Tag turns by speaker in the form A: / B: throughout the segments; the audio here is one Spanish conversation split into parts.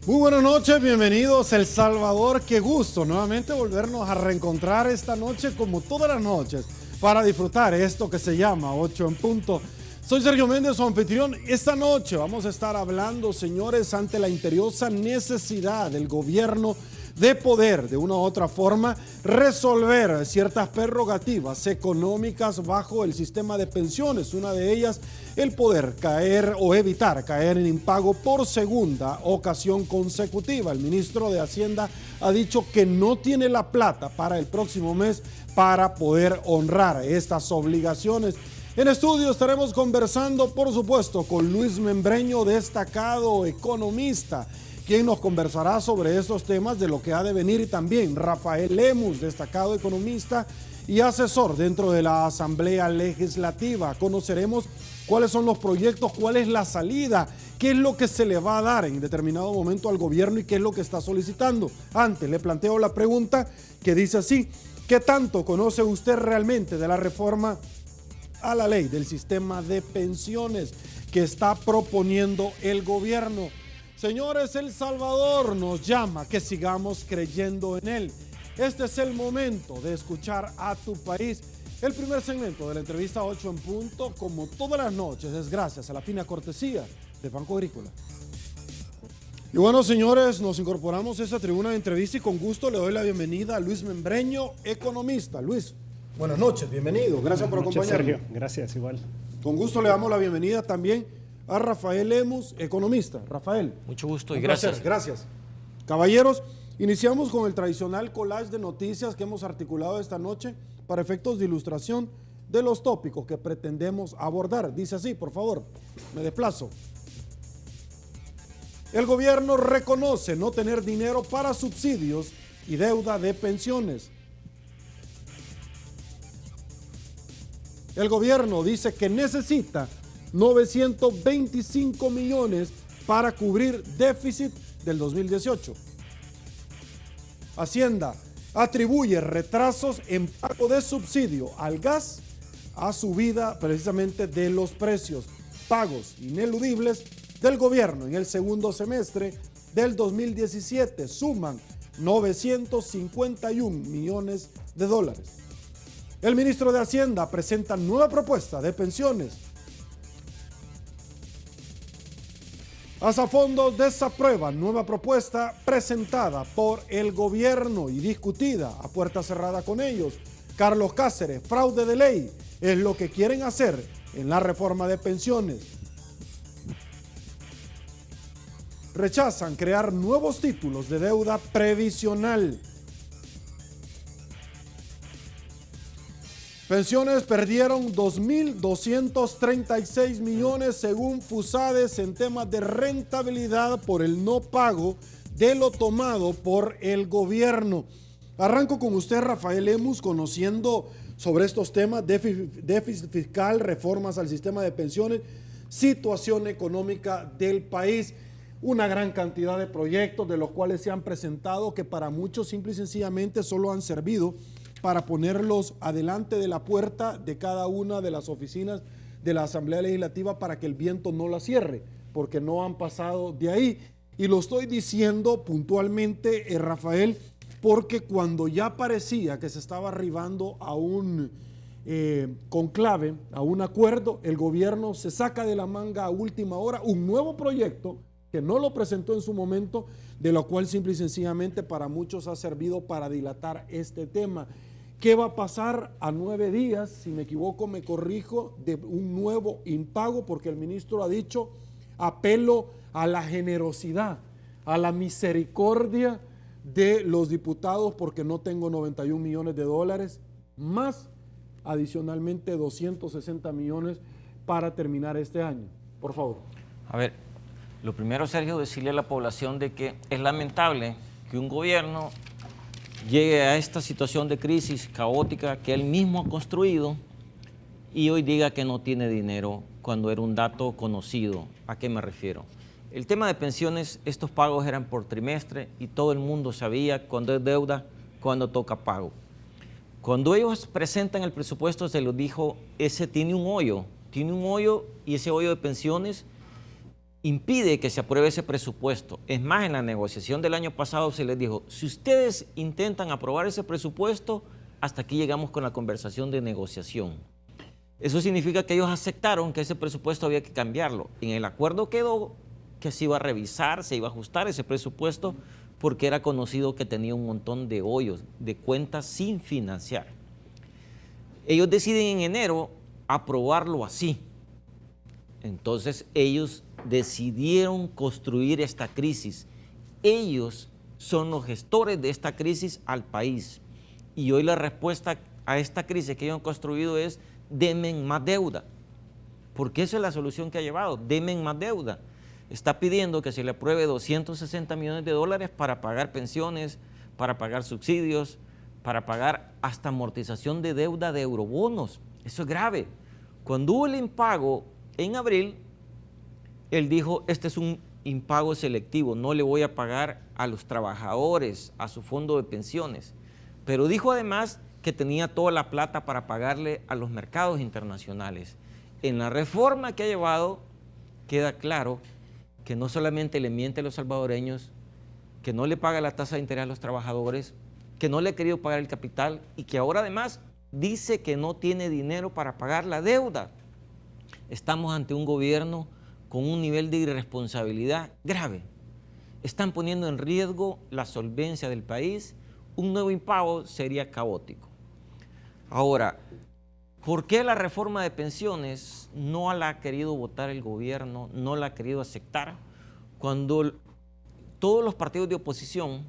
A: Muy buenas noches, bienvenidos a El Salvador. Qué gusto nuevamente volvernos a reencontrar esta noche como todas las noches para disfrutar esto que se llama 8 en punto. Soy Sergio Méndez, su anfitrión. Esta noche vamos a estar hablando, señores, ante la imperiosa necesidad del gobierno de poder, de una u otra forma, resolver ciertas prerrogativas económicas bajo el sistema de pensiones. Una de ellas, el poder caer o evitar caer en impago por segunda ocasión consecutiva. El ministro de Hacienda ha dicho que no tiene la plata para el próximo mes para poder honrar estas obligaciones. En estudio estaremos conversando, por supuesto, con Luis Membreño, destacado economista, quien nos conversará sobre estos temas de lo que ha de venir, y también Rafael Lemus, destacado economista y asesor dentro de la Asamblea Legislativa. Conoceremos cuáles son los proyectos, cuál es la salida, qué es lo que se le va a dar en determinado momento al gobierno y qué es lo que está solicitando. Antes le planteo la pregunta que dice así: ¿qué tanto conoce usted realmente de la reforma a la ley del sistema de pensiones que está proponiendo el gobierno? Señores, El Salvador nos llama que sigamos creyendo en él. Este es el momento de escuchar a tu país. El primer segmento de la entrevista 8 en punto, como todas las noches, es gracias a la fina cortesía de Banco Agrícola. Y bueno, señores, nos incorporamos a esta tribuna de entrevista y con gusto le doy la bienvenida a Luis Membreño, economista. Luis, buenas noches, bienvenido. Gracias por acompañarnos.
B: Sergio, gracias, igual.
A: Con gusto le damos la bienvenida también a Rafael Lemus, economista. Rafael.
C: Mucho gusto y gracias.
A: Gracias. Caballeros, iniciamos con el tradicional collage de noticias que hemos articulado esta noche para efectos de ilustración de los tópicos que pretendemos abordar. Dice así, por favor, me desplazo. El gobierno reconoce no tener dinero para subsidios y deuda de pensiones. El gobierno dice que necesita 925 millones para cubrir déficit del 2018. Hacienda atribuye retrasos en pago de subsidio al gas a subida precisamente de los precios. Pagos ineludibles del gobierno en el segundo semestre del 2017 suman 951 millones de dólares. El ministro de Hacienda presenta nueva propuesta de pensiones. Asafondos desaprueba nueva propuesta presentada por el gobierno y discutida a puerta cerrada con ellos. Carlos Cáceres, fraude de ley es lo que quieren hacer en la reforma de pensiones. Rechazan crear nuevos títulos de deuda previsional. Pensiones perdieron 2.236 millones según FUSADES en temas de rentabilidad por el no pago de lo tomado por el gobierno. Arranco con usted, Rafael Lemus, conociendo sobre estos temas: déficit fiscal, reformas al sistema de pensiones, situación económica del país. Una gran cantidad de proyectos de los cuales se han presentado que para muchos simple y sencillamente solo han servido para ponerlos adelante de la puerta de cada una de las oficinas de la Asamblea Legislativa para que el viento no la cierre, porque no han pasado de ahí. Y lo estoy diciendo puntualmente, Rafael, porque cuando ya parecía que se estaba arribando a un conclave, a un acuerdo, el gobierno se saca de la manga a última hora un nuevo proyecto que no lo presentó en su momento, de lo cual simple y sencillamente para muchos ha servido para dilatar este tema. ¿Qué va a pasar a 9 días, si me equivoco me corrijo, de un nuevo impago? Porque el ministro ha dicho: apelo a la generosidad, a la misericordia de los diputados, porque no tengo 91 millones de dólares, más adicionalmente 260 millones para terminar este año. Por favor.
C: A ver, lo primero, Sergio, decirle a la población de que es lamentable que un gobierno llegue a esta situación de crisis caótica que él mismo ha construido y hoy diga que no tiene dinero cuando era un dato conocido. ¿A qué me refiero? El tema de pensiones, estos pagos eran por trimestre y todo el mundo sabía cuándo es deuda, cuándo toca pago. Cuando ellos presentan el presupuesto se los dijo, ese tiene un hoyo y ese hoyo de pensiones impide que se apruebe ese presupuesto. Es más, en la negociación del año pasado se les dijo, si ustedes intentan aprobar ese presupuesto, hasta aquí llegamos con la conversación de negociación. Eso significa que ellos aceptaron que ese presupuesto había que cambiarlo. En el acuerdo quedó que se iba a revisar, se iba a ajustar ese presupuesto, porque era conocido que tenía un montón de hoyos, de cuentas sin financiar. Ellos deciden en enero aprobarlo así. Entonces ellos decidieron construir esta crisis. Ellos son los gestores de esta crisis al país. Y hoy la respuesta a esta crisis que ellos han construido es: denme más deuda. Porque esa es la solución que ha llevado, denme más deuda. Está pidiendo que se le apruebe 260 millones de dólares para pagar pensiones, para pagar subsidios, para pagar hasta amortización de deuda de eurobonos. Eso es grave. Cuando hubo el impago en abril, él dijo, este es un impago selectivo, no le voy a pagar a los trabajadores, a su fondo de pensiones. Pero dijo además que tenía toda la plata para pagarle a los mercados internacionales. En la reforma que ha llevado, queda claro que no solamente le miente a los salvadoreños, que no le paga la tasa de interés a los trabajadores, que no le ha querido pagar el capital y que ahora además dice que no tiene dinero para pagar la deuda. Estamos ante un gobierno con un nivel de irresponsabilidad grave. Están poniendo en riesgo la solvencia del país. Un nuevo impago sería caótico. Ahora, ¿por qué la reforma de pensiones no la ha querido votar el gobierno, no la ha querido aceptar? Cuando todos los partidos de oposición,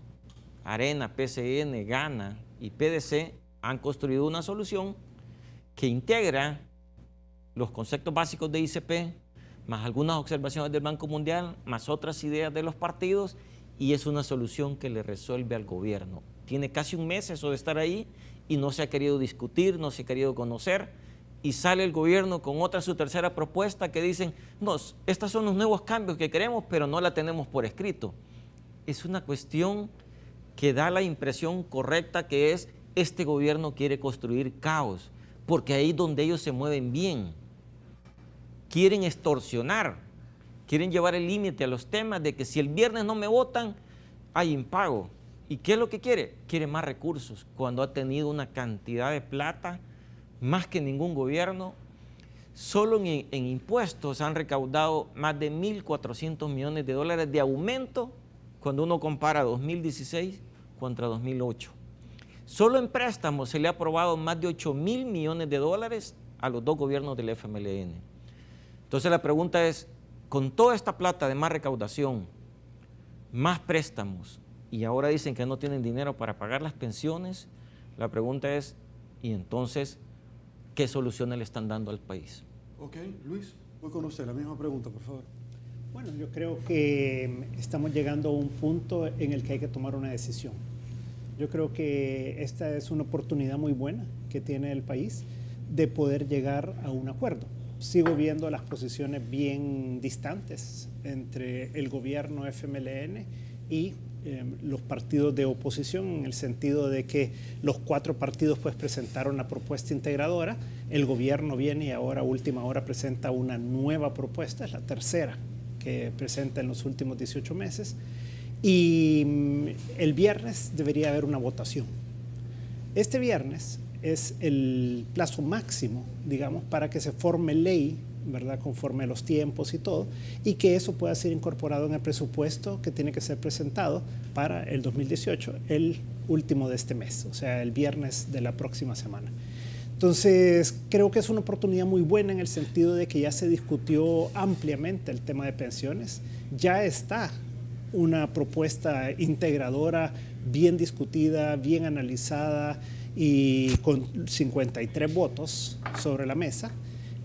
C: Arena, PCN, Gana y PDC, han construido una solución que integra los conceptos básicos de ICP, más algunas observaciones del Banco Mundial, más otras ideas de los partidos, y es una solución que le resuelve al gobierno. Tiene casi un mes eso de estar ahí y no se ha querido discutir, no se ha querido conocer, y sale el gobierno con otra, su tercera propuesta, que dicen, no, estos son los nuevos cambios que queremos, pero no la tenemos por escrito. Es una cuestión que da la impresión correcta que es, este gobierno quiere construir caos, porque ahí es donde ellos se mueven bien. Quieren extorsionar, quieren llevar el límite a los temas de que si el viernes no me votan, hay impago. ¿Y qué es lo que quiere? Quiere más recursos, cuando ha tenido una cantidad de plata, más que ningún gobierno. Solo en impuestos han recaudado más de 1.400 millones de dólares de aumento cuando uno compara 2016 contra 2008. Solo en préstamos se le ha aprobado más de 8.000 millones de dólares a los dos gobiernos del FMLN. Entonces la pregunta es, con toda esta plata de más recaudación, más préstamos, y ahora dicen que no tienen dinero para pagar las pensiones, la pregunta es, ¿y entonces qué soluciones le están dando al país?
A: Ok, Luis, voy con usted, la misma pregunta, por favor.
B: Bueno, yo creo que estamos llegando a un punto en el que hay que tomar una decisión. Yo creo que esta es una oportunidad muy buena que tiene el país de poder llegar a un acuerdo. Sigo viendo las posiciones bien distantes entre el gobierno FMLN y los partidos de oposición, en el sentido de que los 4 partidos pues presentaron una propuesta integradora, el gobierno viene y ahora a última hora presenta una nueva propuesta, es la tercera que presenta en los últimos 18 meses, y el viernes debería haber una votación. Este viernes es el plazo máximo, digamos, para que se forme ley, ¿verdad?, conforme a los tiempos y todo, y que eso pueda ser incorporado en el presupuesto que tiene que ser presentado para el 2018, el último de este mes, o sea, el viernes de la próxima semana. Entonces, creo que es una oportunidad muy buena en el sentido de que ya se discutió ampliamente el tema de pensiones, ya está una propuesta integradora bien discutida, bien analizada y con 53 votos sobre la mesa,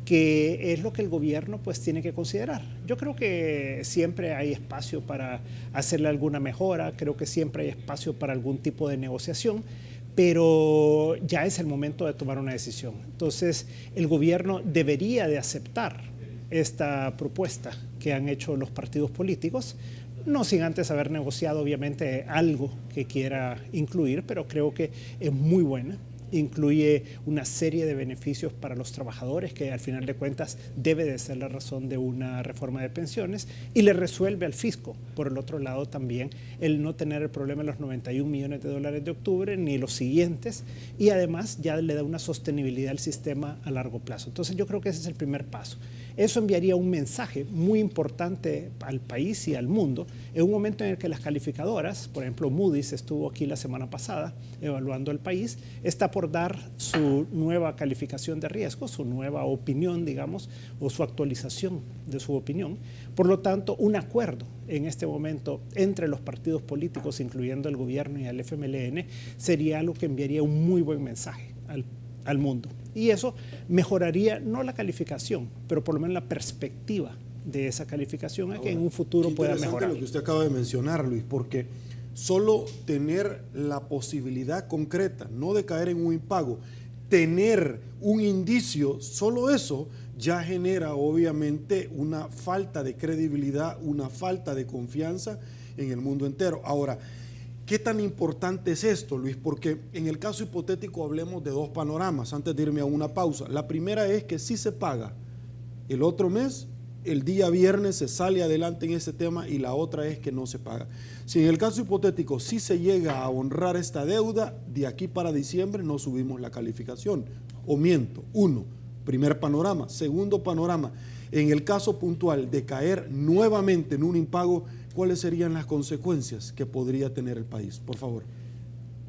B: que es lo que el gobierno pues tiene que considerar. Yo creo que siempre hay espacio para hacerle alguna mejora, creo que siempre hay espacio para algún tipo de negociación, pero ya es el momento de tomar una decisión. Entonces, el gobierno debería de aceptar esta propuesta que han hecho los partidos políticos, no sin antes haber negociado obviamente algo que quiera incluir, pero creo que es muy buena. incluye una serie de beneficios para los trabajadores, que al final de cuentas debe de ser la razón de una reforma de pensiones, y le resuelve al fisco, por el otro lado también, el no tener el problema de los 91 millones de dólares de octubre, ni los siguientes, y además ya le da una sostenibilidad al sistema a largo plazo. Entonces yo creo que ese es el primer paso. Eso enviaría un mensaje muy importante al país y al mundo en un momento en el que las calificadoras, por ejemplo Moody's estuvo aquí la semana pasada evaluando el país, está por dar su nueva calificación de riesgo, su nueva opinión, digamos, o su actualización de su opinión. Por lo tanto, un acuerdo en este momento entre los partidos políticos, incluyendo el gobierno y el FMLN, sería algo que enviaría un muy buen mensaje al mundo. Y eso mejoraría no la calificación, pero por lo menos la perspectiva de esa calificación a que en un futuro pueda mejorar.
A: Lo que usted acaba de mencionar, Luis, porque solo tener la posibilidad concreta, no de caer en un impago, tener un indicio, solo eso ya genera obviamente una falta de credibilidad, una falta de confianza en el mundo entero. Ahora, ¿qué tan importante es esto, Luis? Porque en el caso hipotético hablemos de dos panoramas, antes de irme a una pausa. La primera es que sí se paga el otro mes, el día viernes se sale adelante en ese tema, y la otra es que no se paga. Si en el caso hipotético sí se llega a honrar esta deuda, de aquí para diciembre no subimos la calificación. O miento, primer panorama. Segundo panorama, en el caso puntual de caer nuevamente en un impago, ¿cuáles serían las consecuencias que podría tener el país? Por favor.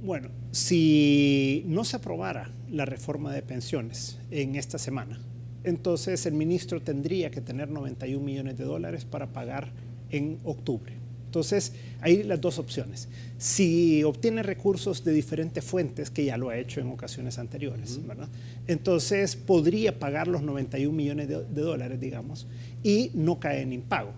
B: Bueno, si no se aprobara la reforma de pensiones en esta semana, entonces el ministro tendría que tener 91 millones de dólares para pagar en octubre. Entonces, hay las dos opciones. Si obtiene recursos de diferentes fuentes, que ya lo ha hecho en ocasiones anteriores, ¿verdad? Entonces, podría pagar los 91 millones de dólares, digamos, y no cae en impago.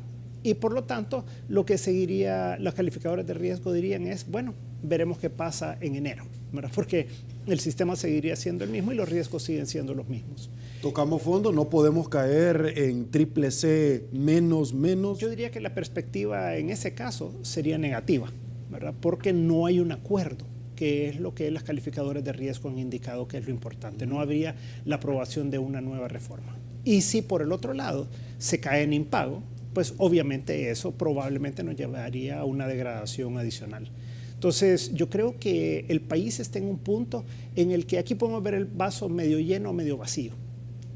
B: Y por lo tanto, lo que seguiría, los calificadores de riesgo dirían es, bueno, veremos qué pasa en enero, ¿verdad? Porque el sistema seguiría siendo el mismo y los riesgos siguen siendo los mismos.
A: Tocamos fondo, no podemos caer en triple C menos.
B: Yo diría que la perspectiva en ese caso sería negativa, ¿verdad? Porque no hay un acuerdo, que es lo que los calificadores de riesgo han indicado que es lo importante. No habría la aprobación de una nueva reforma. Y si por el otro lado se cae en impago, pues obviamente eso probablemente nos llevaría a una degradación adicional. Entonces, yo creo que el país está en un punto en el que aquí podemos ver el vaso medio lleno o medio vacío.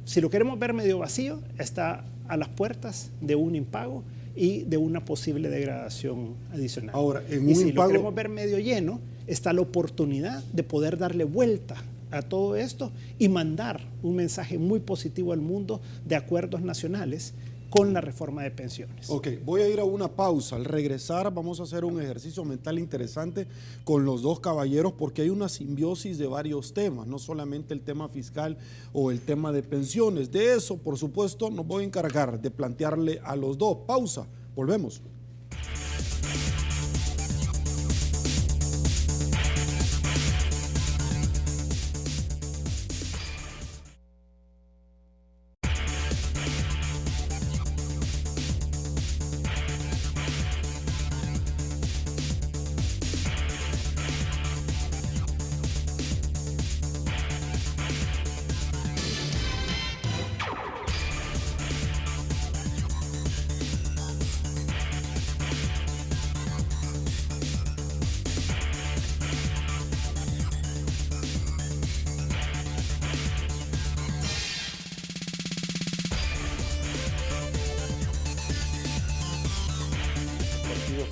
B: Si lo queremos ver medio vacío, está a las puertas de un impago y de una posible degradación adicional.
A: Ahora,
B: y si lo queremos ver medio lleno, está la oportunidad de poder darle vuelta a todo esto y mandar un mensaje muy positivo al mundo de acuerdos nacionales con la reforma de pensiones.
A: Ok, voy a ir a una pausa. Al regresar vamos a hacer un ejercicio mental interesante con los dos caballeros, porque hay una simbiosis de varios temas, no solamente el tema fiscal o el tema de pensiones. De eso, por supuesto, nos voy a encargar de plantearle a los dos. Pausa, volvemos.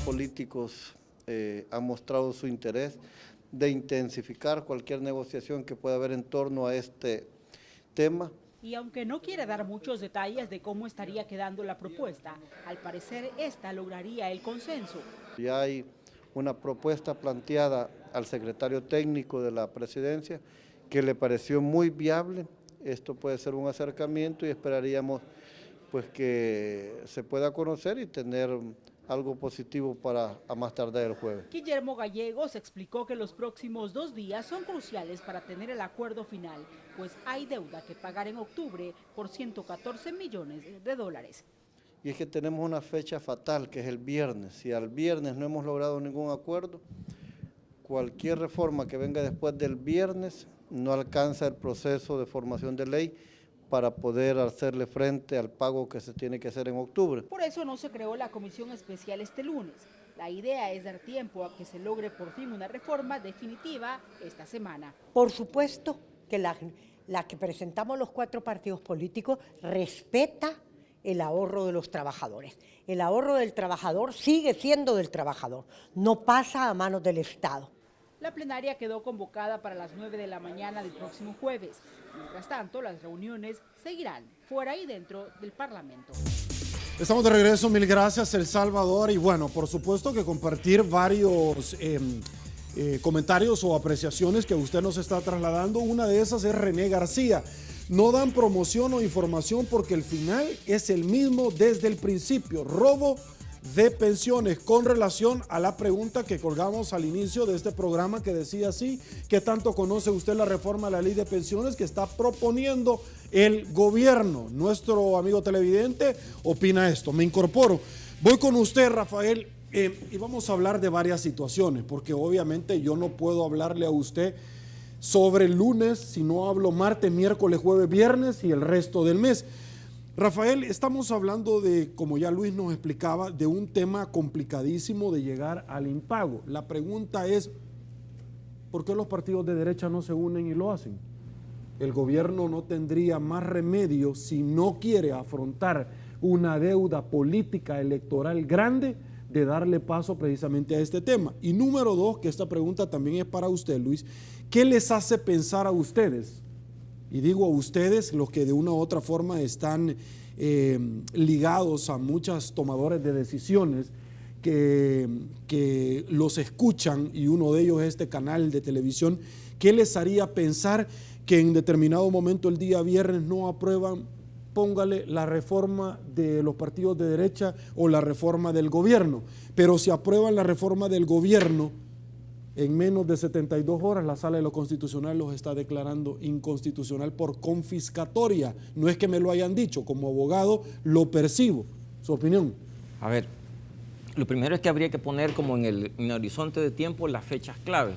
D: Políticos han mostrado su interés de intensificar cualquier negociación que pueda haber en torno a este tema.
E: Y aunque no quiere dar muchos detalles de cómo estaría quedando la propuesta, al parecer esta lograría el consenso.
D: Ya hay una propuesta planteada al secretario técnico de la presidencia que le pareció muy viable. Esto puede ser un acercamiento y esperaríamos pues que se pueda conocer y tener algo positivo para a más tardar el jueves.
E: Guillermo Gallegos explicó que los próximos 2 días son cruciales para tener el acuerdo final, pues hay deuda que pagar en octubre por 114 millones de dólares.
D: Y es que tenemos una fecha fatal, que es el viernes. Si al viernes no hemos logrado ningún acuerdo, cualquier reforma que venga después del viernes no alcanza el proceso de formación de ley para poder hacerle frente al pago que se tiene que hacer en octubre.
E: Por eso no se creó la comisión especial este lunes. La idea es dar tiempo a que se logre por fin una reforma definitiva esta semana.
F: Por supuesto que la que presentamos los 4 partidos políticos respeta el ahorro de los trabajadores. El ahorro del trabajador sigue siendo del trabajador, no pasa a manos del Estado.
E: La plenaria quedó convocada para las 9 de la mañana del próximo jueves. Mientras tanto, las reuniones seguirán fuera y dentro del Parlamento.
A: Estamos de regreso, mil gracias El Salvador, y bueno, por supuesto que compartir varios comentarios o apreciaciones que usted nos está trasladando. Una de esas es René García. No dan promoción o información porque el final es el mismo desde el principio. Robo de pensiones, con relación a la pregunta que colgamos al inicio de este programa que decía así: ¿qué tanto conoce usted la reforma a la ley de pensiones que está proponiendo el gobierno? Nuestro amigo televidente opina esto. Me incorporo. Voy con usted, Rafael, y vamos a hablar de varias situaciones, porque obviamente yo no puedo hablarle a usted sobre el lunes si no hablo martes, miércoles, jueves, viernes y el resto del mes. Rafael, estamos hablando de, como ya Luis nos explicaba, de un tema complicadísimo de llegar al impago. La pregunta es, ¿por qué los partidos de derecha no se unen y lo hacen? El gobierno no tendría más remedio, si no quiere afrontar una deuda política electoral grande, de darle paso precisamente a este tema. Y número 2, que esta pregunta también es para usted, Luis, ¿qué les hace pensar a ustedes? Y digo a ustedes, los que de una u otra forma están ligados a muchos tomadores de decisiones que los escuchan, y uno de ellos es este canal de televisión. ¿Qué les haría pensar que en determinado momento el día viernes no aprueban, póngale, la reforma de los partidos de derecha o la reforma del gobierno? Pero si aprueban la reforma del gobierno, en menos de 72 horas la Sala de lo Constitucional los está declarando inconstitucional por confiscatoria. No es que me lo hayan dicho, como abogado lo percibo. ¿Su opinión?
C: A ver, lo primero es que habría que poner como en el horizonte de tiempo las fechas claves.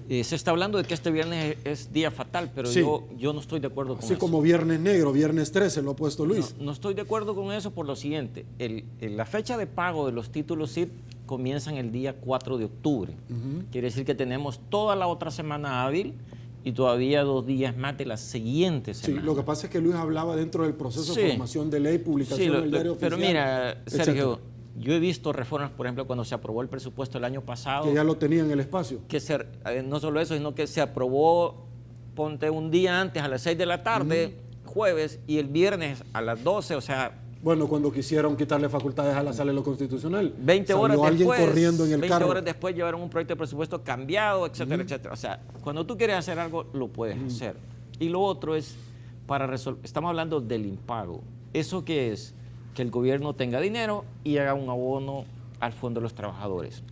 C: Se está hablando de que este viernes es día fatal, pero sí, yo no estoy de acuerdo con eso.
A: Así como viernes negro, viernes 13, lo ha puesto Luis.
C: No estoy de acuerdo con eso por lo siguiente. La fecha de pago de los títulos SIP comienzan el día 4 de octubre. Quiere decir que tenemos toda la otra semana hábil y todavía 2 días más de la siguiente semana.
A: Sí, lo que pasa es que Luis hablaba dentro del proceso de formación de ley, publicación en el diario oficial.
C: Pero mira, Sergio, yo he visto reformas, por ejemplo, cuando se aprobó el presupuesto el año pasado.
A: Que ya lo tenía en el espacio.
C: Que no solo eso, sino que se aprobó, ponte un día antes a las 6 de la tarde, jueves, y el viernes a las 12, o sea...
A: Bueno, cuando quisieron quitarle facultades a la Sala de lo Constitucional,
C: 20 horas después,
A: corriendo en el
C: 20
A: carro.
C: horas después llevaron un proyecto de presupuesto cambiado, etcétera, etcétera. O sea, cuando tú quieres hacer algo, lo puedes hacer. Y lo otro es, para resolver, estamos hablando del impago. ¿Eso qué es? Que el gobierno tenga dinero y haga un abono al Fondo de los Trabajadores.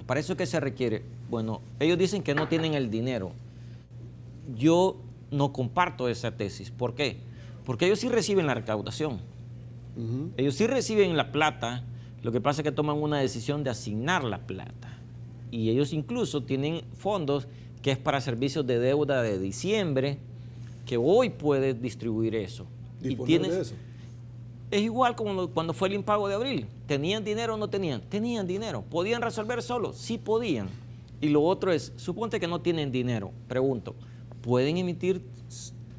C: ¿Para eso qué se requiere? Bueno, ellos dicen que no tienen el dinero. Yo no comparto esa tesis. ¿Por qué? Porque ellos sí reciben la recaudación. Ellos sí reciben la plata, lo que pasa es que toman una decisión de asignar la plata. Y ellos incluso tienen fondos que es para servicios de deuda de diciembre, que hoy puedes distribuir eso.
A: ¿Disponer de eso?
C: Es igual como cuando fue el impago de abril. ¿Tenían dinero o no tenían? Tenían dinero. ¿Podían resolver solo? Sí podían. Y lo otro es, suponte que no tienen dinero. Pregunto, ¿pueden emitir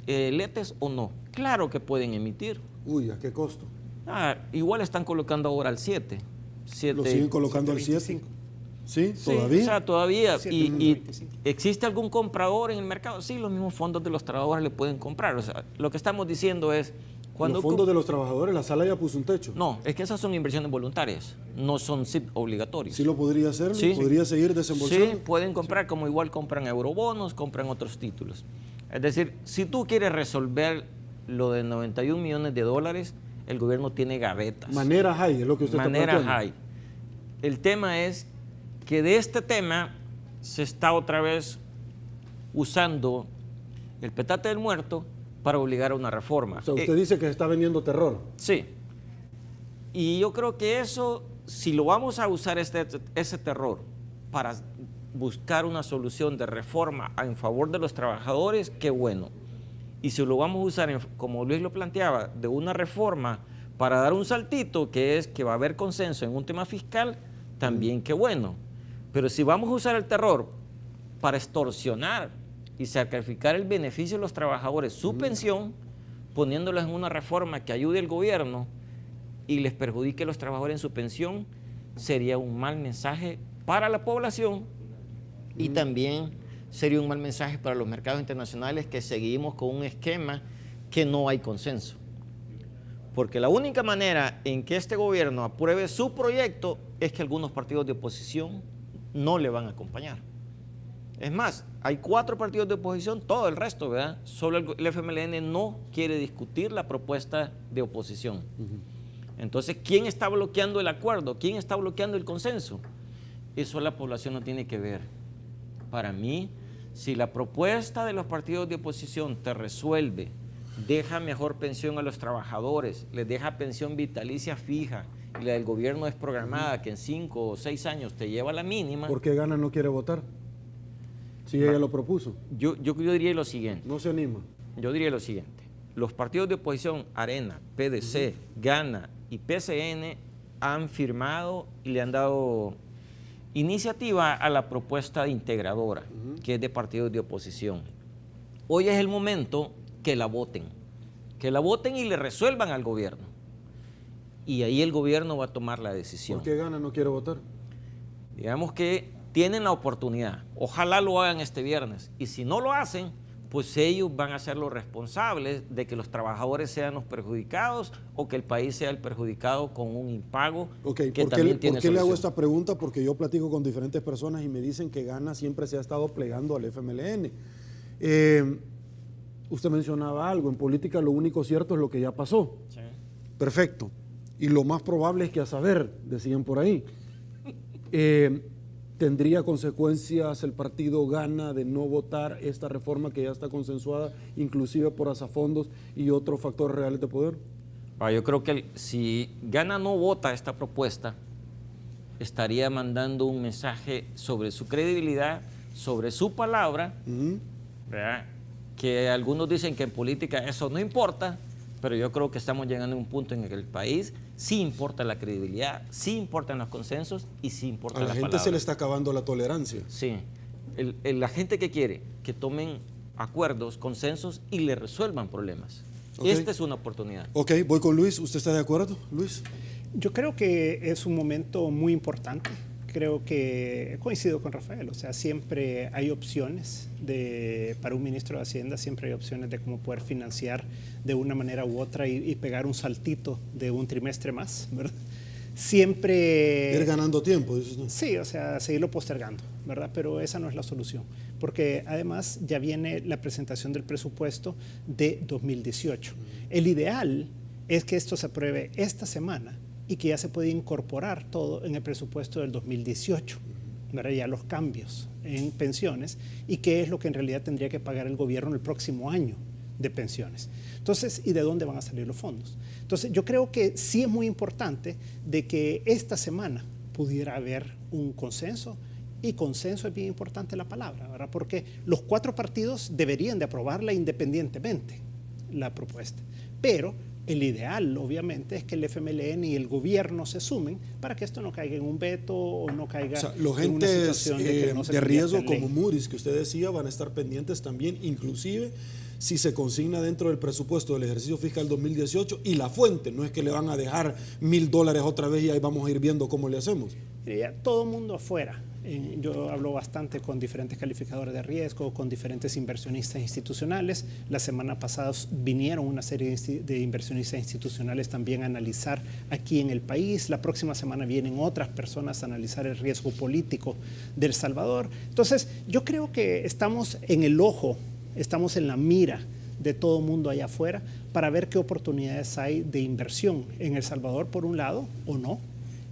C: letes o no? Claro que pueden emitir.
A: Uy, ¿a qué costo?
C: Igual están colocando ahora al 7.
A: ¿Lo siguen colocando al 7? ¿Sí? ¿Todavía?
C: Sí, o sea, todavía.
B: 7,
C: ¿Y existe algún comprador en el mercado? Sí, los mismos fondos de los trabajadores le pueden comprar. O sea, lo que estamos diciendo es...
A: Los fondos de los trabajadores, la Sala ya puso un techo.
C: No, es que esas son inversiones voluntarias, no son SIP obligatorios.
A: ¿Sí lo podría hacer?
C: Sí.
A: ¿Podría seguir desembolsando?
C: Sí, pueden comprar, como igual compran eurobonos, compran otros títulos. Es decir, si tú quieres resolver lo de 91 millones de dólares, el gobierno tiene gavetas.
A: Maneras hay, es lo que usted está planteando.
C: Maneras hay. El tema es que de este tema se está otra vez usando el petate del muerto para obligar a una reforma.
A: O sea, usted dice que se está vendiendo terror.
C: Sí. Y yo creo que eso, si lo vamos a usar ese terror para buscar una solución de reforma en favor de los trabajadores, qué bueno. Y si lo vamos a usar, como Luis lo planteaba, de una reforma para dar un saltito, que es que va a haber consenso en un tema fiscal, también qué bueno. Pero si vamos a usar el terror para extorsionar y sacrificar el beneficio de los trabajadores, su pensión, poniéndolos en una reforma que ayude al gobierno y les perjudique a los trabajadores en su pensión, sería un mal mensaje para la población y también sería un mal mensaje para los mercados internacionales, que seguimos con un esquema que no hay consenso. Porque la única manera en que este gobierno apruebe su proyecto es que algunos partidos de oposición no le van a acompañar. Es más, hay 4 partidos de oposición, todo el resto, ¿verdad? Solo el FMLN no quiere discutir la propuesta de oposición. Entonces, ¿quién está bloqueando el acuerdo? ¿Quién está bloqueando el consenso? Eso la población no tiene que ver. Para mí, si la propuesta de los partidos de oposición te resuelve, deja mejor pensión a los trabajadores, les deja pensión vitalicia fija, y la del gobierno es programada, que en 5 o 6 años te lleva a la mínima.
A: ¿Por qué Gana no quiere votar? Si ella lo propuso.
C: Yo diría lo siguiente.
A: No se anima.
C: Yo diría lo siguiente. Los partidos de oposición, Arena, PDC, Gana y PCN, han firmado y le han dado iniciativa a la propuesta integradora, que es de partidos de oposición. Hoy es el momento que la voten y le resuelvan al gobierno. Y ahí el gobierno va a tomar la decisión.
A: ¿Por qué Gana no quiere votar?
C: Digamos que tienen la oportunidad. Ojalá lo hagan este viernes. Y si no lo hacen, pues ellos van a ser los responsables de que los trabajadores sean los perjudicados o que el país sea el perjudicado con un impago que también tiene
A: ¿Por qué le hago
C: solución.
A: esta pregunta? Porque yo platico con diferentes personas y me dicen que Gana siempre se ha estado plegando al FMLN. Usted mencionaba algo, en política lo único cierto es lo que ya pasó.
C: Sí.
A: Perfecto. Y lo más probable es que a saber, decían por ahí. ¿Tendría consecuencias el partido Gana de no votar esta reforma que ya está consensuada, inclusive por azafondos y otros factores reales de poder?
C: Yo creo que si Gana no vota esta propuesta, estaría mandando un mensaje sobre su credibilidad, sobre su palabra, ¿verdad? Que algunos dicen que en política eso no importa, pero yo creo que estamos llegando a un punto en el que el país sí importa la credibilidad, sí importan los consensos y sí importa la palabra.
A: A la gente se le está acabando la tolerancia.
C: Sí, la gente que quiere que tomen acuerdos, consensos y le resuelvan problemas.
A: Okay.
C: Esta es una oportunidad.
A: Ok, voy con Luis. ¿Usted está de acuerdo, Luis?
B: Yo creo que es un momento muy importante. Creo que coincido con Rafael, o sea, siempre hay opciones para un ministro de Hacienda, siempre hay opciones de cómo poder financiar de una manera u otra y pegar un saltito de un trimestre más, ¿verdad? Siempre...
A: Ir ganando tiempo, dices tú.
B: Sí, o sea, seguirlo postergando, ¿verdad? Pero esa no es la solución, porque además ya viene la presentación del presupuesto de 2018. El ideal es que esto se apruebe esta semana y que ya se puede incorporar todo en el presupuesto del 2018, ¿verdad? Ya los cambios en pensiones y qué es lo que en realidad tendría que pagar el gobierno el próximo año de pensiones. Entonces, ¿y de dónde van a salir los fondos? Entonces, yo creo que sí es muy importante de que esta semana pudiera haber un consenso, y consenso es bien importante la palabra, ¿verdad? Porque los 4 partidos deberían de aprobarla independientemente, la propuesta, pero el ideal, obviamente, es que el FMLN y el gobierno se sumen para que esto no caiga en un veto o no caiga
A: los
B: en una
A: entes
B: situación de que no se
A: de riesgo
B: convierta en
A: como
B: ley.
A: Moody's, que usted decía, van a estar pendientes también, inclusive si se consigna dentro del presupuesto del ejercicio fiscal 2018 y la fuente, no es que le van a dejar $1,000 otra vez y ahí vamos a ir viendo cómo le hacemos.
B: Mire, ya todo el mundo afuera, yo hablo bastante con diferentes calificadores de riesgo, con diferentes inversionistas institucionales. La semana pasada vinieron una serie de inversionistas institucionales también a analizar aquí en el país. La próxima semana vienen otras personas a analizar el riesgo político de El Salvador. Entonces, yo creo que estamos en el ojo, estamos en la mira de todo el mundo allá afuera para ver qué oportunidades hay de inversión en El Salvador, por un lado, o no,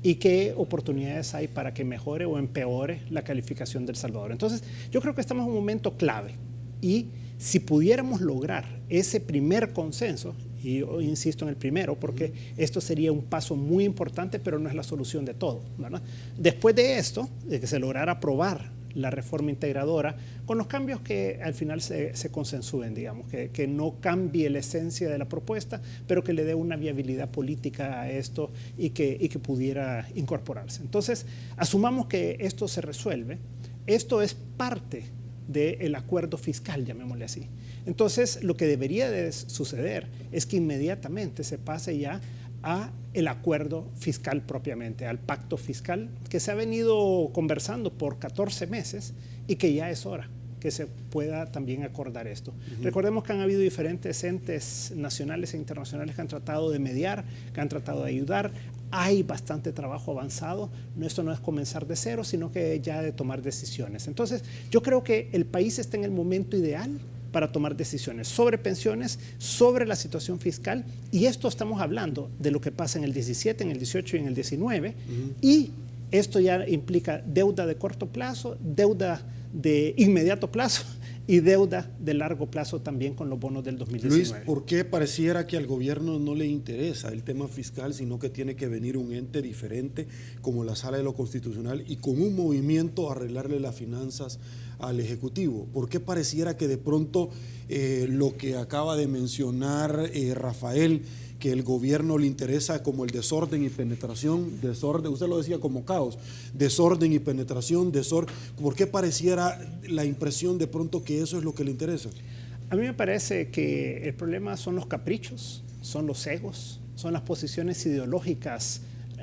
B: y qué oportunidades hay para que mejore o empeore la calificación de El Salvador. Entonces, yo creo que estamos en un momento clave y si pudiéramos lograr ese primer consenso, y yo insisto en el primero porque esto sería un paso muy importante, pero no es la solución de todo, ¿verdad? Después de esto, de que se lograra aprobar la reforma integradora, con los cambios que al final se consensúen, digamos, que no cambie la esencia de la propuesta, pero que le dé una viabilidad política a esto y que pudiera incorporarse. Entonces, asumamos que esto se resuelve. Esto es parte del acuerdo fiscal, llamémosle así. Entonces, lo que debería de suceder es que inmediatamente se pase ya a el acuerdo fiscal propiamente, al pacto fiscal que se ha venido conversando por 14 meses y que ya es hora que se pueda también acordar esto. Recordemos que han habido diferentes entes nacionales e internacionales que han tratado de mediar, que han tratado de ayudar. Hay bastante trabajo avanzado. Esto no es comenzar de cero, sino que ya de tomar decisiones. Entonces, yo creo que el país está en el momento ideal para tomar decisiones sobre pensiones, sobre la situación fiscal, y esto estamos hablando de lo que pasa en el 17, en el 18 y en el 19, y esto ya implica deuda de corto plazo, deuda de inmediato plazo y deuda de largo plazo también con los bonos del 2019.
A: Luis, ¿por qué pareciera que al gobierno no le interesa el tema fiscal, sino que tiene que venir un ente diferente como la Sala de lo Constitucional y con un movimiento a arreglarle las finanzas al Ejecutivo? ¿Por qué pareciera que de pronto lo que acaba de mencionar Rafael, que el gobierno le interesa como el desorden y penetración, desorden, usted lo decía como caos, desorden y penetración, ¿por qué pareciera la impresión de pronto que eso es lo que le interesa?
B: A mí me parece que el problema son los caprichos, son los egos, son las posiciones ideológicas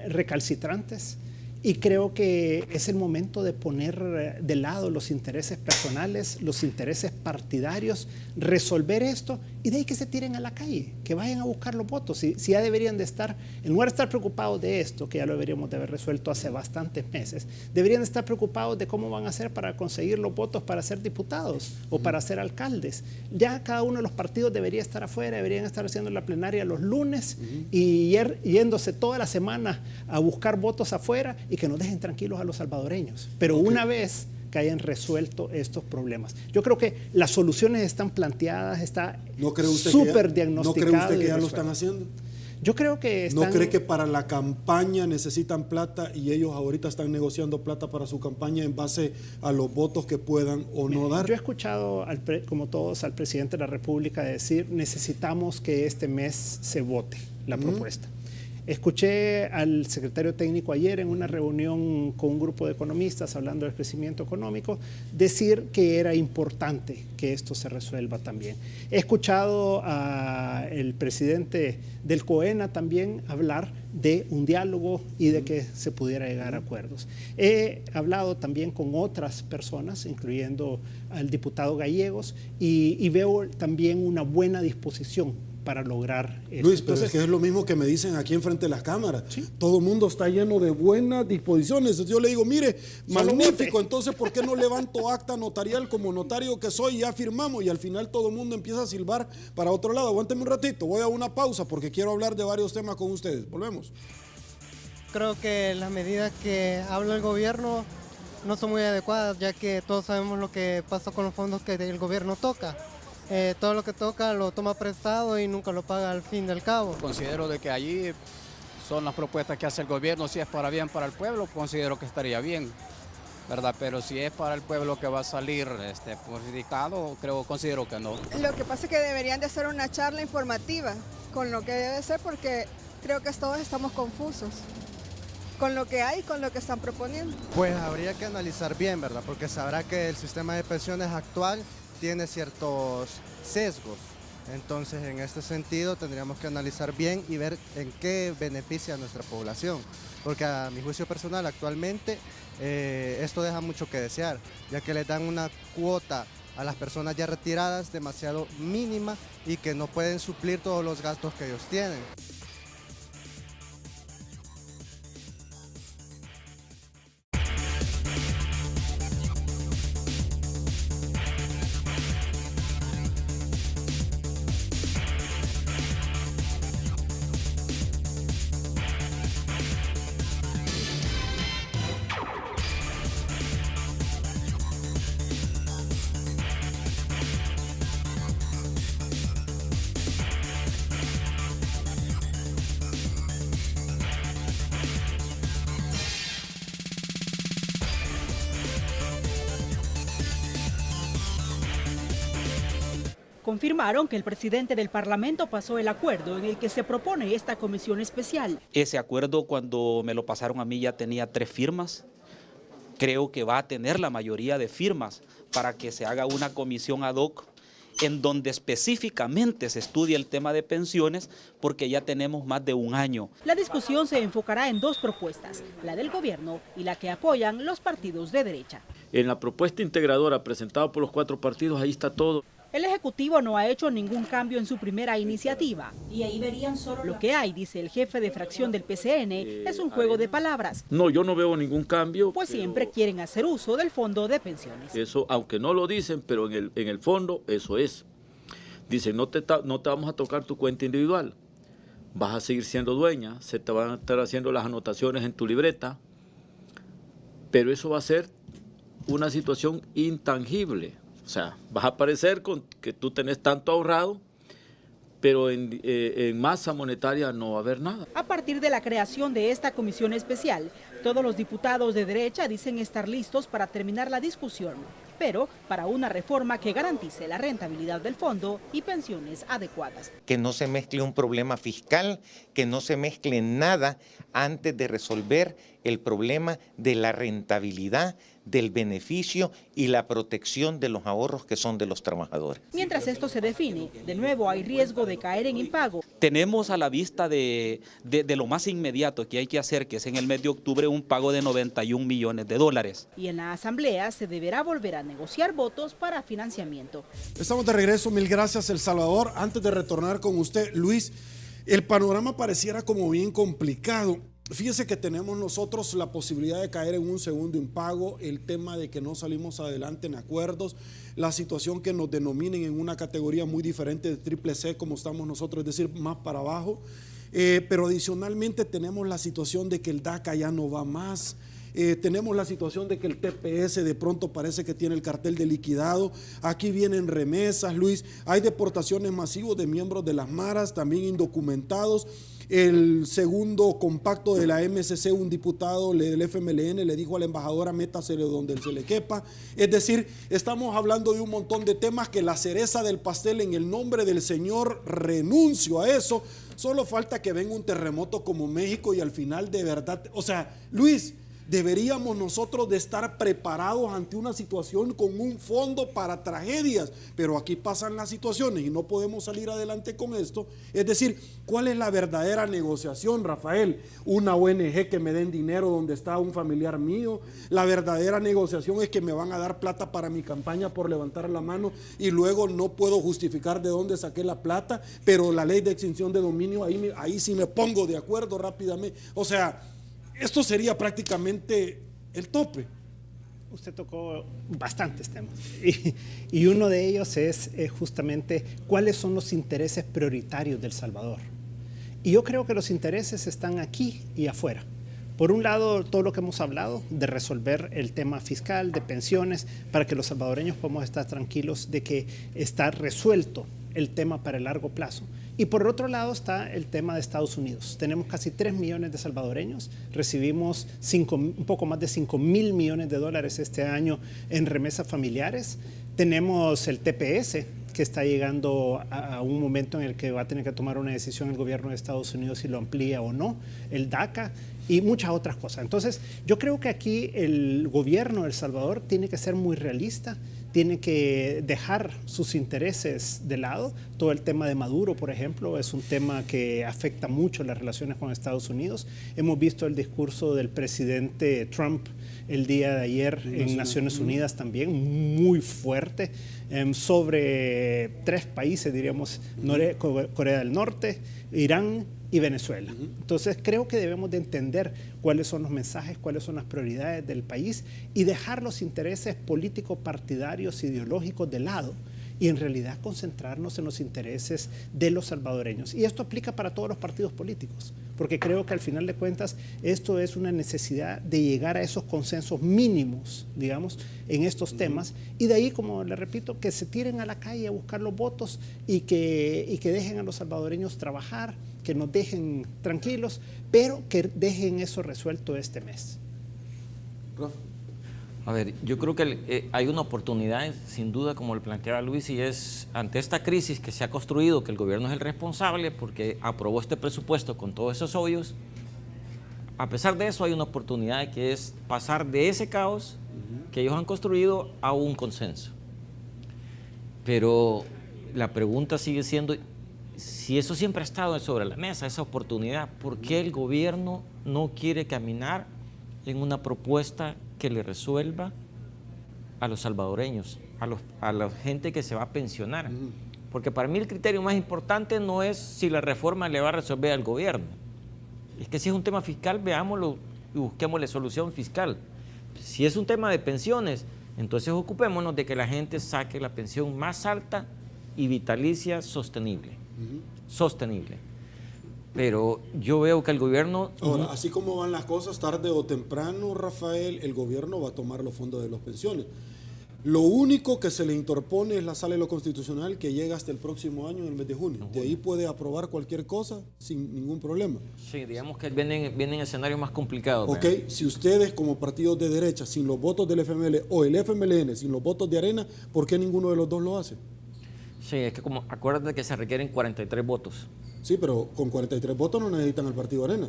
B: recalcitrantes, y creo que es el momento de poner de lado los intereses personales, los intereses partidarios, resolver esto y de ahí que se tiren a la calle, que vayan a buscar los votos. Si ya deberían de estar, en lugar de estar preocupados de esto, que ya lo deberíamos de haber resuelto hace bastantes meses, deberían de estar preocupados de cómo van a hacer para conseguir los votos para ser diputados o para ser alcaldes. Ya cada uno de los partidos debería estar afuera, deberían estar haciendo la plenaria los lunes y yéndose toda la semana a buscar votos afuera y que nos dejen tranquilos a los salvadoreños. Pero una vez que hayan resuelto estos problemas. Yo creo que las soluciones están planteadas, está súper diagnosticado.
A: ¿No cree usted que ya lo están haciendo?
B: Yo creo que están...
A: ¿No cree que para la campaña necesitan plata y ellos ahorita están negociando plata para su campaña en base a los votos que puedan o no dar?
B: Yo he escuchado, como todos, al presidente de la República decir, necesitamos que este mes se vote la propuesta. Escuché al secretario técnico ayer en una reunión con un grupo de economistas hablando del crecimiento económico decir que era importante que esto se resuelva también. He escuchado al presidente del COENA también hablar de un diálogo y de que se pudiera llegar a acuerdos. He hablado también con otras personas, incluyendo al diputado Gallegos, y veo también una buena disposición para lograr esto.
A: Luis, pero es que es lo mismo que me dicen aquí enfrente de las cámaras. ¿Sí? Todo el mundo está lleno de buenas disposiciones. Entonces yo le digo, mire, magnífico, entonces ¿por qué no levanto acta notarial como notario que soy y ya firmamos? Y al final todo el mundo empieza a silbar para otro lado. Aguánteme un ratito, voy a una pausa porque quiero hablar de varios temas con ustedes. Volvemos.
G: Creo que las medidas que habla el gobierno no son muy adecuadas, ya que todos sabemos lo que pasa con los fondos que el gobierno toca. Todo lo que toca lo toma prestado y nunca lo paga al fin del cabo.
H: Considero de que allí son las propuestas que hace el gobierno. Si es para bien para el pueblo, considero que estaría bien, ¿verdad? Pero si es para el pueblo que va a salir perjudicado, considero que no.
I: Lo que pasa es que deberían de hacer una charla informativa con lo que debe ser, porque creo que todos estamos confusos con lo que hay, con lo que están proponiendo.
J: Pues habría que analizar bien, ¿verdad? Porque sabrá que el sistema de pensiones actual tiene ciertos sesgos. Entonces, en este sentido, tendríamos que analizar bien y ver en qué beneficia a nuestra población. Porque a mi juicio personal, actualmente, esto deja mucho que desear, ya que le dan una cuota a las personas ya retiradas demasiado mínima y que no pueden suplir todos los gastos que ellos tienen.
E: confirmaron que el presidente del Parlamento pasó el acuerdo en el que se propone esta comisión especial.
K: Ese acuerdo, cuando me lo pasaron a mí, ya tenía 3 firmas. Creo que va a tener la mayoría de firmas para que se haga una comisión ad hoc en donde específicamente se estudie el tema de pensiones, porque ya tenemos más de un año.
E: La discusión se enfocará en 2 propuestas, la del gobierno y la que apoyan los partidos de derecha.
L: En la propuesta integradora presentada por los 4 partidos, ahí está todo.
E: El Ejecutivo no ha hecho ningún cambio en su primera iniciativa. Y ahí verían solo lo que hay, dice el jefe de fracción del PCN, es un juego de palabras.
L: No, yo no veo ningún cambio.
E: Pues siempre quieren hacer uso del fondo de pensiones.
L: Eso, aunque no lo dicen, pero en el fondo eso es. Dicen, no te vamos a tocar tu cuenta individual. Vas a seguir siendo dueña, se te van a estar haciendo las anotaciones en tu libreta, pero eso va a ser una situación intangible. O sea, vas a aparecer con que tú tenés tanto ahorrado, pero en masa monetaria no va a haber nada.
E: A partir de la creación de esta comisión especial, todos los diputados de derecha dicen estar listos para terminar la discusión, pero para una reforma que garantice la rentabilidad del fondo y pensiones adecuadas.
M: Que no se mezcle un problema fiscal, que no se mezcle nada antes de resolver el problema de la rentabilidad, del beneficio y la protección de los ahorros que son de los trabajadores.
E: Mientras esto se define, de nuevo hay riesgo de caer en impago.
K: Tenemos a la vista de lo más inmediato que hay que hacer, que es en el mes de octubre, un pago de 91 millones de dólares.
E: Y en la Asamblea se deberá volver a negociar votos para financiamiento.
A: Estamos de regreso, mil gracias El Salvador. Antes de retornar con usted, Luis, el panorama pareciera como bien complicado. Fíjese que tenemos nosotros la posibilidad de caer en un segundo impago, el tema de que no salimos adelante en acuerdos, la situación que nos denominen en una categoría muy diferente de triple C como estamos nosotros, es decir, más para abajo, pero adicionalmente tenemos la situación de que el DACA ya no va más. Tenemos la situación de que el TPS de pronto parece que tiene el cartel de liquidado. Aquí vienen remesas, Luis, hay deportaciones masivas de miembros de las maras, también indocumentados. El segundo compacto de la MSC, un diputado del FMLN le dijo a la embajadora, métasele donde se le quepa. Es decir, estamos hablando de un montón de temas que la cereza del pastel, en el nombre del Señor renuncio a eso. Solo falta que venga un terremoto como México y al final de verdad, o sea, Luis, deberíamos nosotros de estar preparados ante una situación con un fondo para tragedias, pero aquí pasan las situaciones y no podemos salir adelante con esto. Es decir, ¿cuál es la verdadera negociación, Rafael? Una ONG que me den dinero donde está un familiar mío. La verdadera negociación es que me van a dar plata para mi campaña por levantar la mano y luego no puedo justificar de dónde saqué la plata, pero la ley de extinción de dominio, ahí sí me pongo de acuerdo rápidamente. O sea, esto sería prácticamente el tope.
B: Usted tocó bastantes temas y uno de ellos es justamente cuáles son los intereses prioritarios del Salvador. Y yo creo que los intereses están aquí y afuera. Por un lado, todo lo que hemos hablado de resolver el tema fiscal, de pensiones, para que los salvadoreños podamos estar tranquilos de que está resuelto el tema para el largo plazo. Y por otro lado está el tema de Estados Unidos. Tenemos casi 3 millones de salvadoreños, recibimos un poco más de 5.000 millones de dólares este año en remesas familiares. Tenemos el TPS, que está llegando a un momento en el que va a tener que tomar una decisión el gobierno de Estados Unidos si lo amplía o no, el DACA y muchas otras cosas. Entonces, yo creo que aquí el gobierno de El Salvador tiene que ser muy realista, tiene que dejar sus intereses de lado. Todo el tema de Maduro, por ejemplo, es un tema que afecta mucho las relaciones con Estados Unidos. Hemos visto el discurso del presidente Trump el día de ayer en Naciones Unidas también, muy fuerte, sobre 3 países, diríamos, Corea del Norte, Irán y Venezuela. Entonces creo que debemos de entender cuáles son los mensajes, cuáles son las prioridades del país y dejar los intereses políticos, partidarios, ideológicos de lado y en realidad concentrarnos en los intereses de los salvadoreños. Y esto aplica para todos los partidos políticos, porque creo que al final de cuentas esto es una necesidad de llegar a esos consensos mínimos, digamos, en estos temas, y de ahí, como le repito, que se tiren a la calle a buscar los votos y que dejen a los salvadoreños trabajar, que nos dejen tranquilos, pero que dejen eso resuelto este mes.
C: A ver, yo creo que hay una oportunidad, sin duda, como lo planteaba Luis, y es ante esta crisis que se ha construido, que el gobierno es el responsable porque aprobó este presupuesto con todos esos hoyos. A pesar de eso, hay una oportunidad que es pasar de ese caos que ellos han construido a un consenso. Pero la pregunta sigue siendo, si eso siempre ha estado sobre la mesa, esa oportunidad, ¿por qué el gobierno no quiere caminar en una propuesta que le resuelva a los salvadoreños, a la gente que se va a pensionar? Porque para mí el criterio más importante no es si la reforma le va a resolver al gobierno. Es que si es un tema fiscal, veámoslo y busquémosle solución fiscal. Si es un tema de pensiones, entonces ocupémonos de que la gente saque la pensión más alta y vitalicia sostenible. Sostenible. Pero yo veo que el gobierno...
N: Ahora, así como van las cosas, tarde o temprano, Rafael, el gobierno va a tomar los fondos de las pensiones. Lo único que se le interpone es la sala de lo constitucional que llega hasta el próximo año, en el mes de junio. De ahí puede aprobar cualquier cosa sin ningún problema.
C: Sí, digamos que vienen escenarios más complicados.
N: Ok, si ustedes como partidos de derecha, sin los votos del FML o el FMLN, sin los votos de Arena, ¿por qué ninguno de los dos lo hace?
C: Sí, es que como acuérdate que se requieren 43 votos.
N: Sí, pero con 43 votos no necesitan al partido Arena.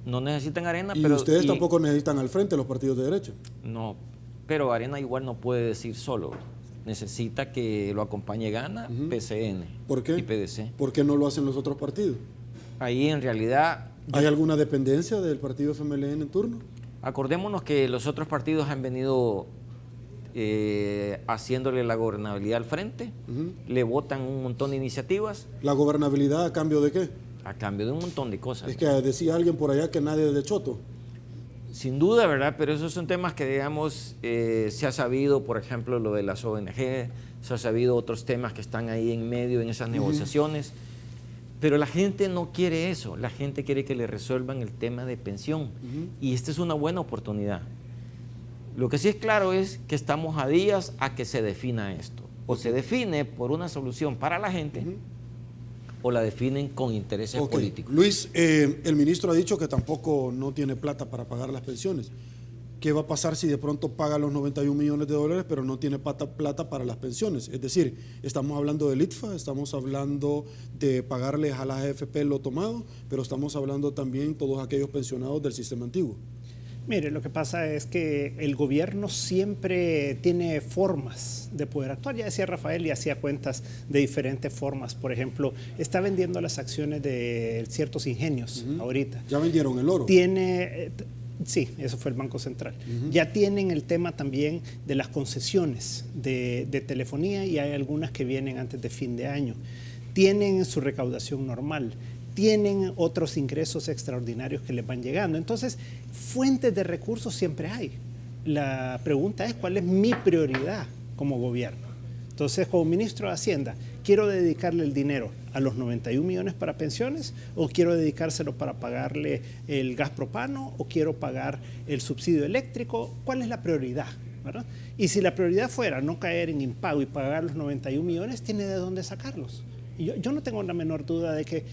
C: No necesitan Arena,
N: y
C: pero...
N: ustedes tampoco necesitan al frente los partidos de derecha.
C: No, pero Arena igual no puede decir solo. Necesita que lo acompañe Gana, PCN
N: ¿Por qué?
C: y PDC.
N: ¿Por qué no lo hacen los otros partidos?
C: Ahí en realidad...
N: ¿Hay alguna dependencia del partido FMLN en turno?
C: Acordémonos que los otros partidos han venido haciéndole la gobernabilidad al frente, le votan un montón de iniciativas.
N: ¿La gobernabilidad a cambio de qué?
C: A cambio de un montón de cosas.
N: Es que decía alguien por allá que nadie es de Choto.
C: Sin duda, ¿verdad? Pero esos son temas que, digamos, se ha sabido, por ejemplo, lo de las ONG, se ha sabido otros temas que están ahí en medio en esas negociaciones. Pero la gente no quiere eso, la gente quiere que le resuelvan el tema de pensión. Y esta es una buena oportunidad. Lo que sí es claro es que estamos a días a que se defina esto. O se define por una solución para la gente, o la definen con intereses políticos.
N: Luis, el ministro ha dicho que tampoco no tiene plata para pagar las pensiones. ¿Qué va a pasar si de pronto paga los 91 millones de dólares pero no tiene plata para las pensiones? Es decir, estamos hablando del ITFA, estamos hablando de pagarles a la AFP lo tomado, pero estamos hablando también todos aquellos pensionados del sistema antiguo.
B: Mire, lo que pasa es que el gobierno siempre tiene formas de poder actuar. Ya decía Rafael y hacía cuentas de diferentes formas. Por ejemplo, está vendiendo las acciones de ciertos ingenios ahorita.
N: ¿Ya vendieron el oro?
B: Sí, eso fue el Banco Central. Ya tienen el tema también de las concesiones de telefonía y hay algunas que vienen antes de fin de año. Tienen su recaudación normal. Tienen otros ingresos extraordinarios que les van llegando. Entonces, fuentes de recursos siempre hay. La pregunta es, ¿cuál es mi prioridad como gobierno? Entonces, como ministro de Hacienda, ¿quiero dedicarle el dinero a los 91 millones para pensiones o quiero dedicárselo para pagarle el gas propano o quiero pagar el subsidio eléctrico? ¿Cuál es la prioridad? ¿Verdad? Y si la prioridad fuera no caer en impago y pagar los 91 millones, tiene de dónde sacarlos. Yo no tengo la menor duda de que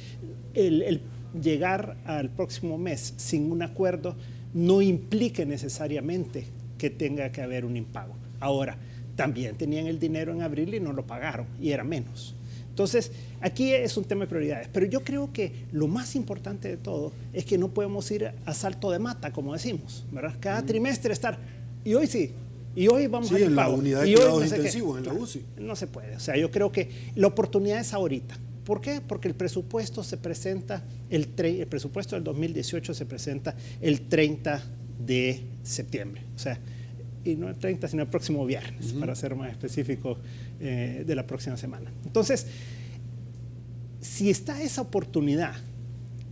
B: el llegar al próximo mes sin un acuerdo no implique necesariamente que tenga que haber un impago. Ahora, también tenían el dinero en abril y no lo pagaron, y era menos. Entonces, aquí es un tema de prioridades. Pero yo creo que lo más importante de todo es que no podemos ir a salto de mata, como decimos, ¿verdad? Cada trimestre estar, y hoy sí, y hoy vamos a
N: en la unidad de cuidados intensivos, en la UCI.
B: No se puede. O sea, yo creo que la oportunidad es ahorita. ¿Por qué? Porque el presupuesto se presenta, el presupuesto del 2018 se presenta el 30 de septiembre. O sea, y no el 30, sino el próximo viernes, para ser más específico, de la próxima semana. Entonces, si está esa oportunidad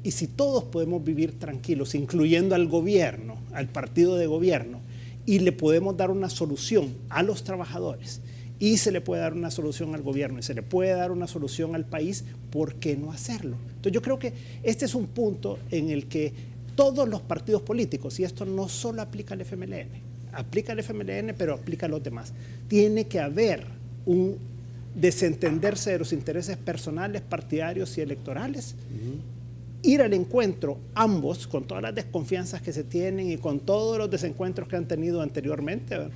B: y si todos podemos vivir tranquilos, incluyendo al gobierno, al partido de gobierno, y le podemos dar una solución a los trabajadores, y se le puede dar una solución al gobierno, y se le puede dar una solución al país, ¿por qué no hacerlo? Entonces yo creo que este es un punto en el que todos los partidos políticos, y esto no solo aplica al FMLN, aplica al FMLN, pero aplica a los demás, tiene que haber un desentenderse de los intereses personales, partidarios y electorales, ir al encuentro ambos, con todas las desconfianzas que se tienen y con todos los desencuentros que han tenido anteriormente, ¿verdad?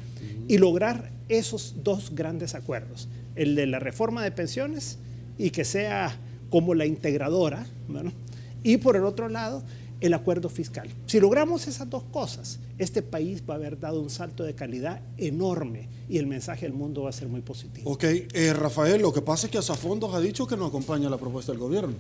B: Y lograr esos dos grandes acuerdos, el de la reforma de pensiones y que sea como la integradora, ¿verdad? Y por el otro lado, el acuerdo fiscal. Si logramos esas dos cosas, este país va a haber dado un salto de calidad enorme y el mensaje al mundo va a ser muy positivo.
N: Ok, Rafael, lo que pasa es que Asafondos ha dicho que no acompaña la propuesta del gobierno.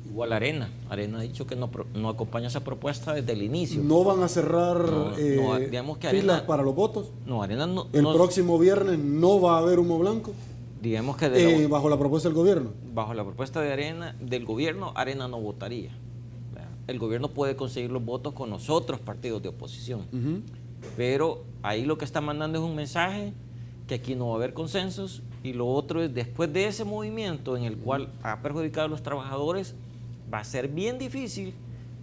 C: Igual Arena ha dicho que no acompaña esa propuesta desde el inicio.
N: ¿No van a cerrar
C: digamos que
N: filas
C: Arena,
N: para los votos?
C: No, Arena no.
N: ¿El próximo viernes no va a haber humo blanco?
C: Digamos que
N: bajo la propuesta del gobierno.
C: Bajo la propuesta de del gobierno, Arena no votaría. El gobierno puede conseguir los votos con los otros partidos de oposición. Pero ahí lo que está mandando es un mensaje que aquí no va a haber consensos, y lo otro es, después de ese movimiento en el cual ha perjudicado a los trabajadores, va a ser bien difícil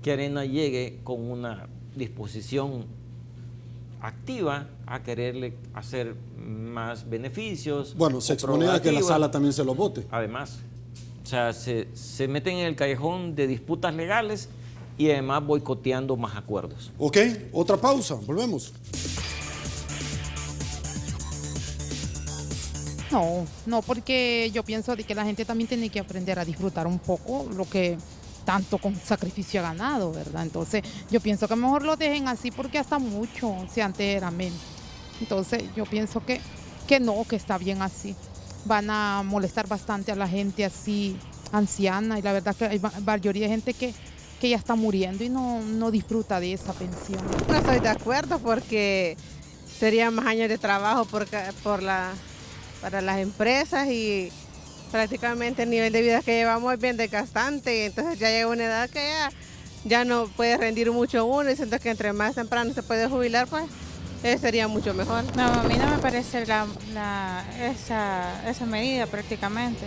C: que Arena llegue con una disposición activa a quererle hacer más beneficios.
N: Bueno, se expone a que la sala también se lo vote.
C: Además, o sea, se meten en el callejón de disputas legales y además boicoteando más acuerdos.
N: Ok, otra pausa, volvemos.
O: No, porque yo pienso de que la gente también tiene que aprender a disfrutar un poco lo que tanto con sacrificio ha ganado, ¿verdad? Entonces, yo pienso que mejor lo dejen así porque hasta mucho, si antes era menos. Entonces, yo pienso que está bien así. Van a molestar bastante a la gente así, anciana, y la verdad que hay mayoría de gente que ya está muriendo y no disfruta de esa pensión.
P: No estoy de acuerdo porque serían más años de trabajo para las empresas y prácticamente el nivel de vida que llevamos es bien desgastante, y entonces ya llega una edad que ya no puede rendir mucho uno, y siento que entre más temprano se puede jubilar, pues sería mucho mejor.
Q: No, a mí no me parece esa medida prácticamente,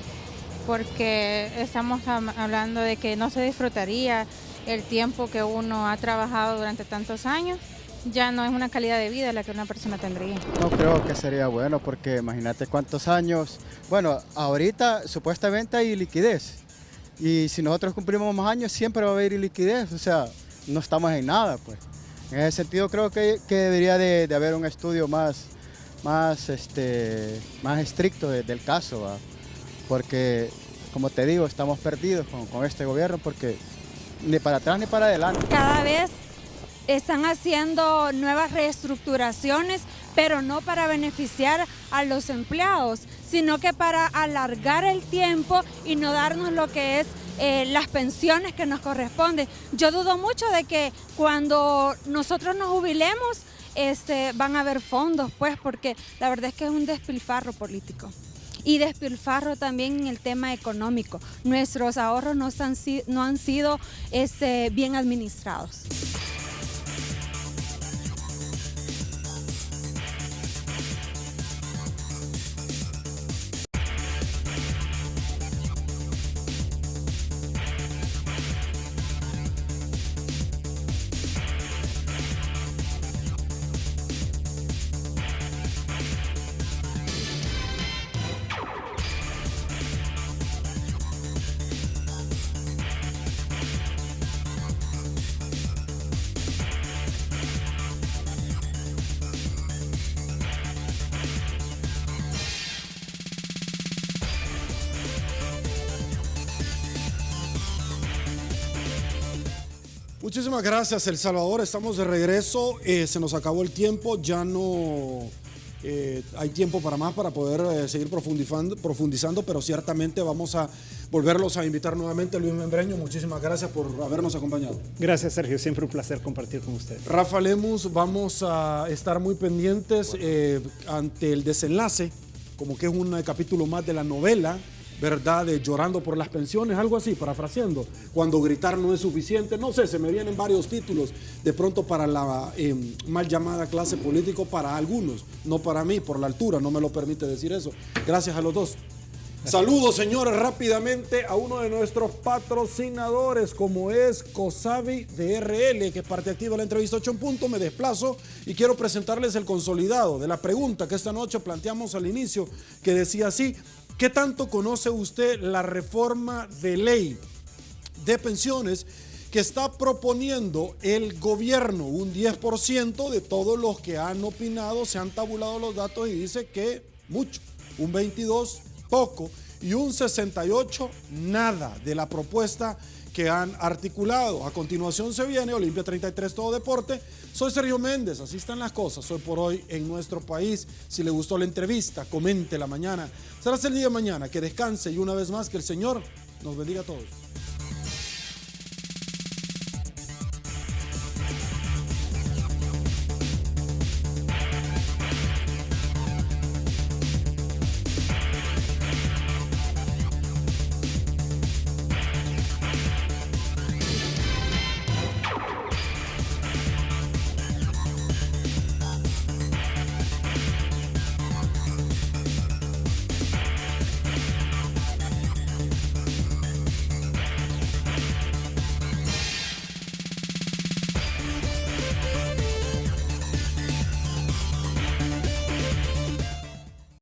Q: porque estamos hablando de que no se disfrutaría el tiempo que uno ha trabajado durante tantos años. Ya no es una calidad de vida la que una persona tendría.
R: No creo que sería bueno, porque imagínate cuántos años. Bueno, ahorita supuestamente hay liquidez, y si nosotros cumplimos más años siempre va a haber liquidez, o sea, no estamos en nada, pues. En ese sentido creo que debería de haber un estudio más estricto del caso, ¿va? Porque, como te digo, estamos perdidos con este gobierno, porque ni para atrás ni para adelante.
S: Cada vez están haciendo nuevas reestructuraciones, pero no para beneficiar a los empleados, sino que para alargar el tiempo y no darnos lo que es las pensiones que nos corresponden. Yo dudo mucho de que cuando nosotros nos jubilemos van a haber fondos, pues, porque la verdad es que es un despilfarro político. Y despilfarro también en el tema económico. Nuestros ahorros no han sido bien administrados.
N: Muchísimas gracias, El Salvador. Estamos de regreso. Se nos acabó el tiempo. Ya no hay tiempo para más para poder seguir profundizando, pero ciertamente vamos a volverlos a invitar nuevamente. Luis Membreño, muchísimas gracias por habernos acompañado.
B: Gracias, Sergio. Siempre un placer compartir con ustedes.
N: Rafa Lemus, vamos a estar muy pendientes ante el desenlace, como que es un capítulo más de la novela, ¿verdad? De Llorando por las pensiones, algo así, parafraseando. Cuando gritar no es suficiente, no sé, se me vienen varios títulos de pronto para la mal llamada clase político, para algunos, no para mí, por la altura, no me lo permite decir eso. Gracias a los dos. Saludos, señores, rápidamente a uno de nuestros patrocinadores, como es Cosabi DRL, que es parte activa de la entrevista 8 en punto. Me desplazo y quiero presentarles el consolidado de la pregunta que esta noche planteamos al inicio, que decía así: ¿qué tanto conoce usted la reforma de ley de pensiones
A: que está proponiendo el gobierno. Un 10% de todos los que han opinado, se han tabulado los datos y dice que mucho. Un 22% poco y un 68% nada de la propuesta que han articulado. A continuación se viene Olimpia 33 Todo Deporte. Soy Sergio Méndez, así están las cosas hoy por hoy en nuestro país. Si le gustó la entrevista, comente la mañana. Será el día de mañana, que descanse y una vez más que el Señor nos bendiga a todos.